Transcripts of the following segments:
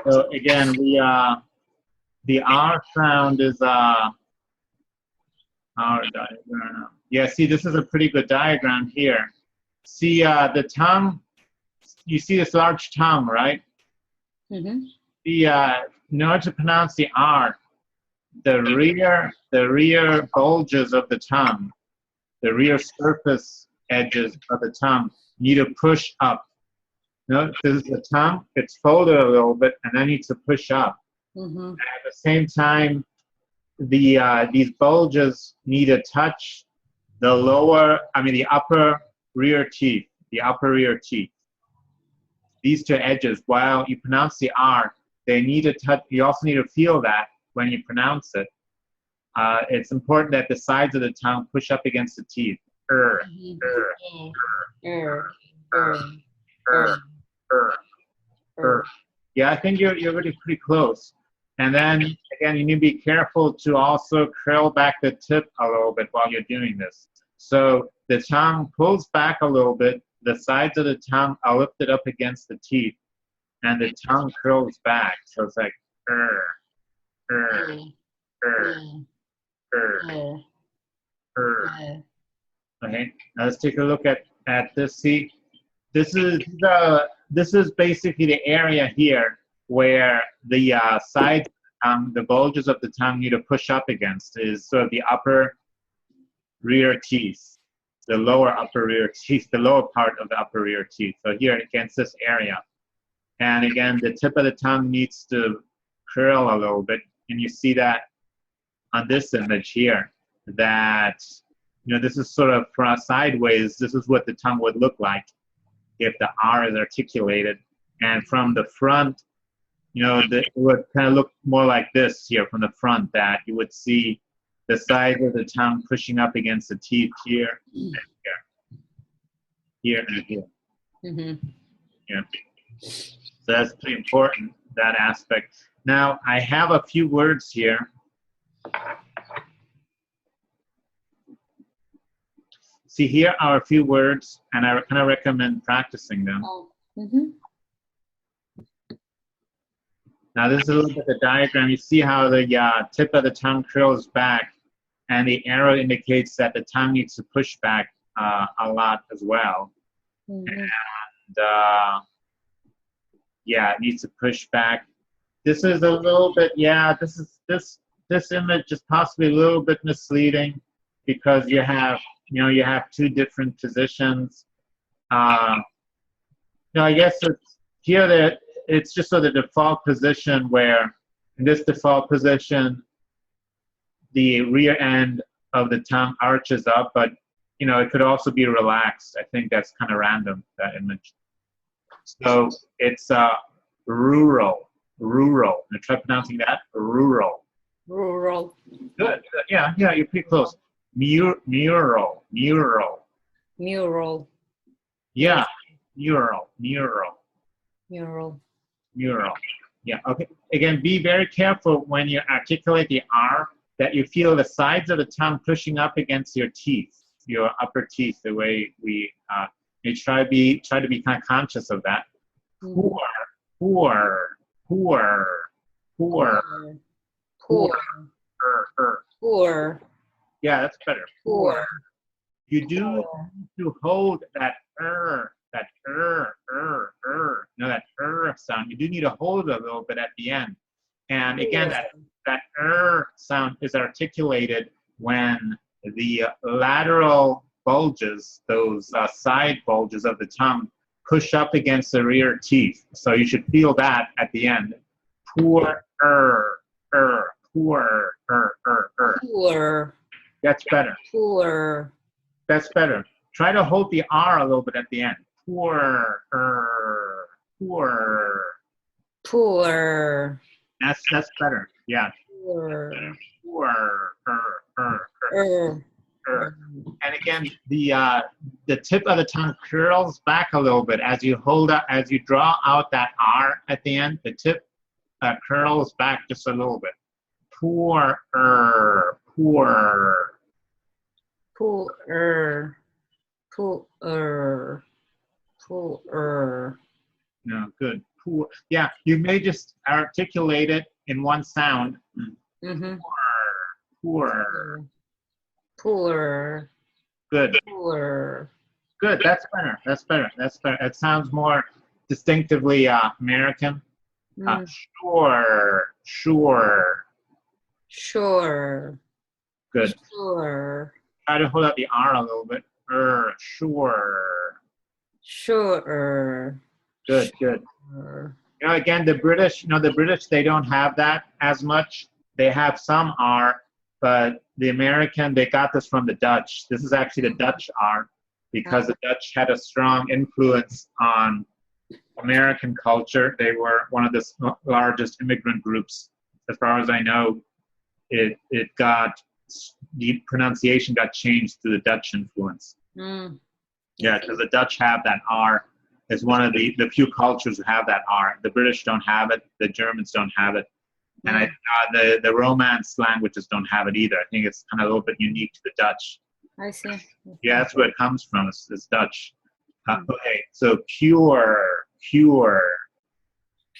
So again, the R sound is our diagram. Yeah, see, this is a pretty good diagram here. See the tongue. You see this large tongue, right? Mm-hmm. In order to pronounce the R, the rear bulges of the tongue, the rear surface edges of the tongue need to push up. Notice this is the tongue, it's folded a little bit and then needs to push up. Mm-hmm. And at the same time, these bulges need to touch the upper rear teeth, These two edges, while you pronounce the R, they need to touch, you also need to feel that when you pronounce it. It's important that the sides of the tongue push up against the teeth. Yeah, I think you're really pretty close. And then again, you need to be careful to also curl back the tip a little bit while you're doing this. So the tongue pulls back a little bit. The sides of the tongue are lifted up against the teeth, and the tongue curls back. So it's like Okay, now let's take a look at this. See, this is basically the area here where the sides, the bulges of the tongue need to push up against is sort of the upper rear teeth, the lower upper rear teeth, the lower part of the upper rear teeth. So here against this area. And again, the tip of the tongue needs to curl a little bit. And you see that on this image here, that, this is sort of from sideways, this is what the tongue would look like if the R is articulated. And from the front, it would kind of look more like this here from the front, that you would see the sides of the tongue pushing up against the teeth here and here and here. Mm-hmm. Yeah. So that's pretty important, that aspect. Now, I have a few words here. See, here are a few words, and I kind of recommend practicing them. Oh. Mm-hmm. Now, this is a little bit of the diagram. You see how the tip of the tongue curls back, and the arrow indicates that the tongue needs to push back a lot as well. Mm-hmm. And, it needs to push back. This is a little bit, this image is possibly a little bit misleading because you have two different positions. I guess it's here that it's just sort of the default position where in this default position, the rear end of the tongue arches up, but it could also be relaxed. I think that's kind of random, that image. So it's rural. Now try pronouncing that. Rural. Good. Yeah, you're pretty close. Mural. Yeah, mural. Yeah, okay. Again, be very careful when you articulate the R that you feel the sides of the tongue pushing up against your teeth, your upper teeth, the way you try to be kind of conscious of that. Poor. Yeah, that's better. Poor. You do need to hold that that sound. You do need to hold it a little bit at the end. And again, that sound is articulated when the lateral bulges, those side bulges of the tongue, push up against the rear teeth. So you should feel that at the end. Poor. That's better. Poor. That's better. Try to hold the R a little bit at the end. Poor. That's better. Yeah. Poor. And again, the tip of the tongue curls back a little bit as you draw out that R at the end. The tip curls back just a little bit. Poor. No, good. poor. Yeah, you may just articulate it in one sound. Mm-hmm. Poor. Poor. Good. Poor. Good. That's better. That's better. That's better. It sounds more distinctively American. Mm. Sure. Sure. Sure. Good. Sure. Try to hold out the R a little bit. Sure. Sure. Good. Good. Sure. You know, again, the British, they don't have that as much. They have some R, but the American, they got this from the Dutch. This is actually the Dutch R because the Dutch had a strong influence on American culture. They were one of the largest immigrant groups. As far as I know, the pronunciation got changed through the Dutch influence. Mm. Yeah, because the Dutch have that R. It's one of the few cultures who have that R. The British don't have it. The Germans don't have it. And the Romance languages don't have it either. I think it's kind of a little bit unique to the Dutch. I see. Yeah, that's where it comes from. It's Dutch. Okay, so pure. Pure.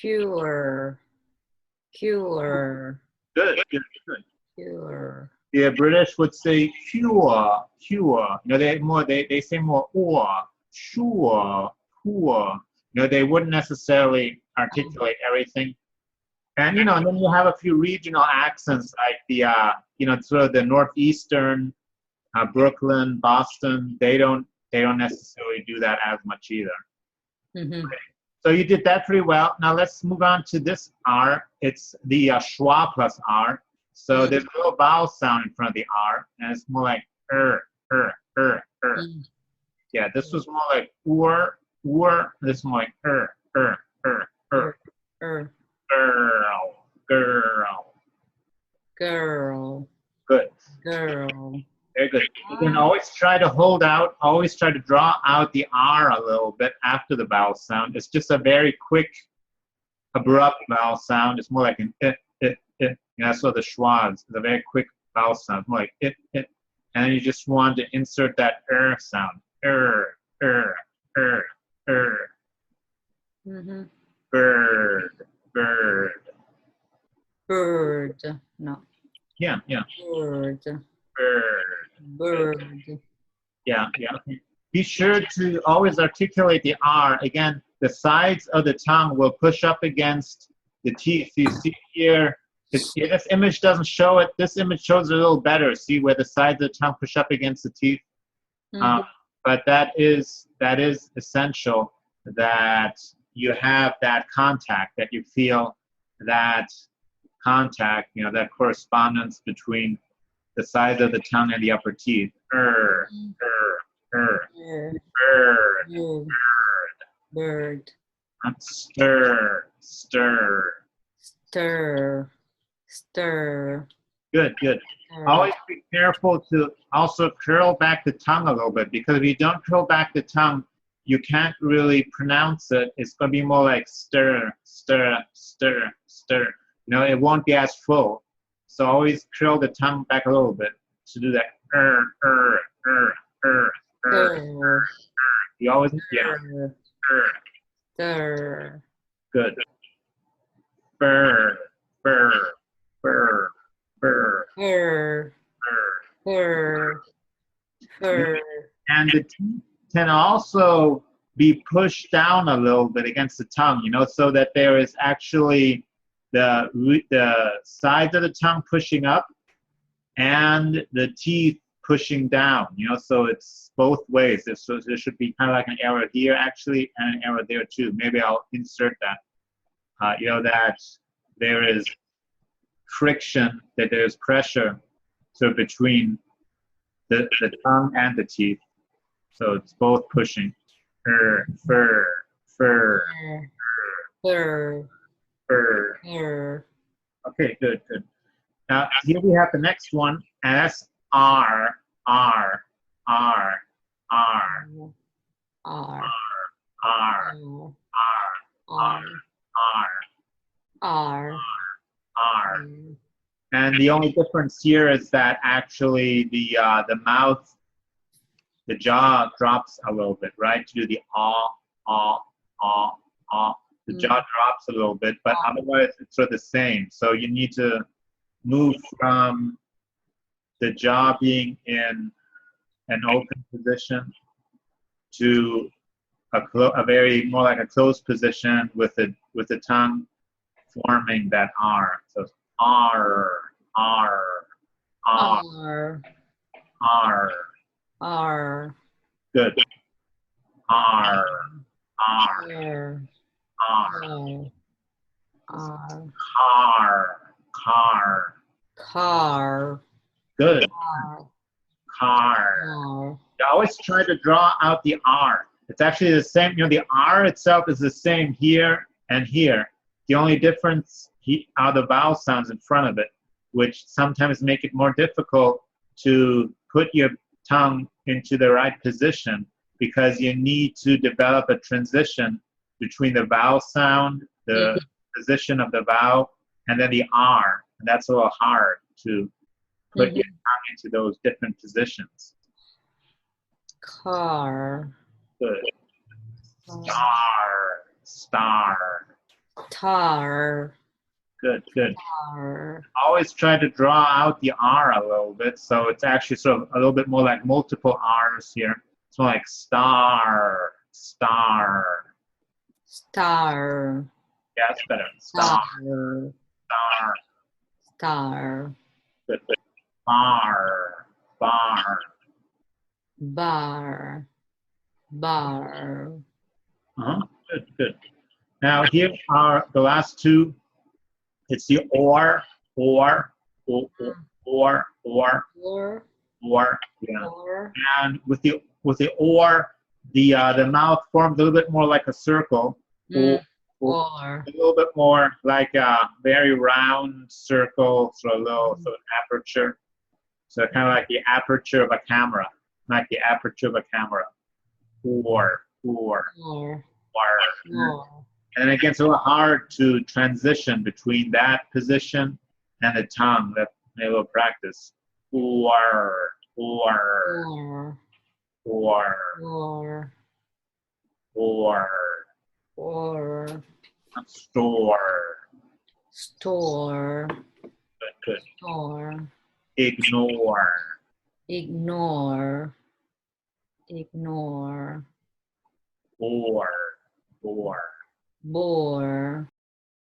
Pure. Good. Pure. The British would say pure. They say more or, sure, poor. They wouldn't necessarily articulate everything. And and then you have a few regional accents like the sort of the northeastern, Brooklyn, Boston. They don't necessarily do that as much either. Mm-hmm. So you did that pretty well. Now let's move on to this R. It's the schwa plus R. So there's a little vowel sound in front of the R, and it's more like Yeah, this was more like This is more like Girl. Good. Girl. Very good. You can always try to draw out the R a little bit after the vowel sound. It's just a very quick, abrupt vowel sound. It's more like an That's what the schwa is. It's a very quick vowel sound. More like And then you just want to insert that sound. Mm-hmm. Bird. Bird. No. Yeah. Bird. Yeah. Be sure to always articulate the R. Again, the sides of the tongue will push up against the teeth. So you see here, this image doesn't show it. This image shows it a little better. See where the sides of the tongue push up against the teeth? Mm-hmm. But that is essential that you have that contact, that you feel that contact, that correspondence between the sides of the tongue and the upper teeth. Bird. Stir. Stir. Good. Always be careful to also curl back the tongue a little bit, because if you don't curl back the tongue, you can't really pronounce it. It's going to be more like stir. It won't be as full. So always curl the tongue back a little bit to do that. You always, Stir. Good. Burr. And the teeth can also be pushed down a little bit against the tongue, so that there is actually the sides of the tongue pushing up and the teeth pushing down, so it's both ways. So there should be kind of like an arrow here actually and an arrow there too. Maybe I'll insert that. That there is friction, that there's pressure between the tongue and the teeth. So it's both pushing. Fur. Okay, good. Now here we have the next one, and that's R. And the only difference here is that actually the mouth, the jaw drops a little bit, right? To do the the jaw drops a little bit, but otherwise it's sort of the same. So you need to move from the jaw being in an open position to a very more like a closed position with the tongue forming that R. So R, R, R, R, R. R, Good. R, R, R, R. R, Car, car. car, Good. car, Car. car. You always try to draw out the R. It's actually the same. You know, the R itself is the same here and here. The only difference are the vowel sounds in front of it, which sometimes make it more difficult to put your tongue into the right position because you need to develop a transition between the vowel sound, the position of the vowel, and then the R. And that's a little hard to put your tongue into those different positions. Car, Good. Star, star. tar, Good, good. tar, Always try to draw out the R a little bit, so it's actually sort of a little bit more like multiple R's here. It's more like star, star. star, Yeah, that's better. Star, star, star. star, Good, good. Bar, bar. bar, bar. Good, good. Now here are the last two. It's the or, or, or, or, Or, yeah. or, And with the or, the mouth forms a little bit more like a circle, or, a little bit more like a very round circle, so a little sort of aperture. So kind of like the aperture of a camera, like the aperture of a camera. Or. or, And again, it's a little hard to transition between that position and the tongue. That may a little practice. Or, or, or, store. store, Good. store, Ignore. ignore, ignore, Bore. bore,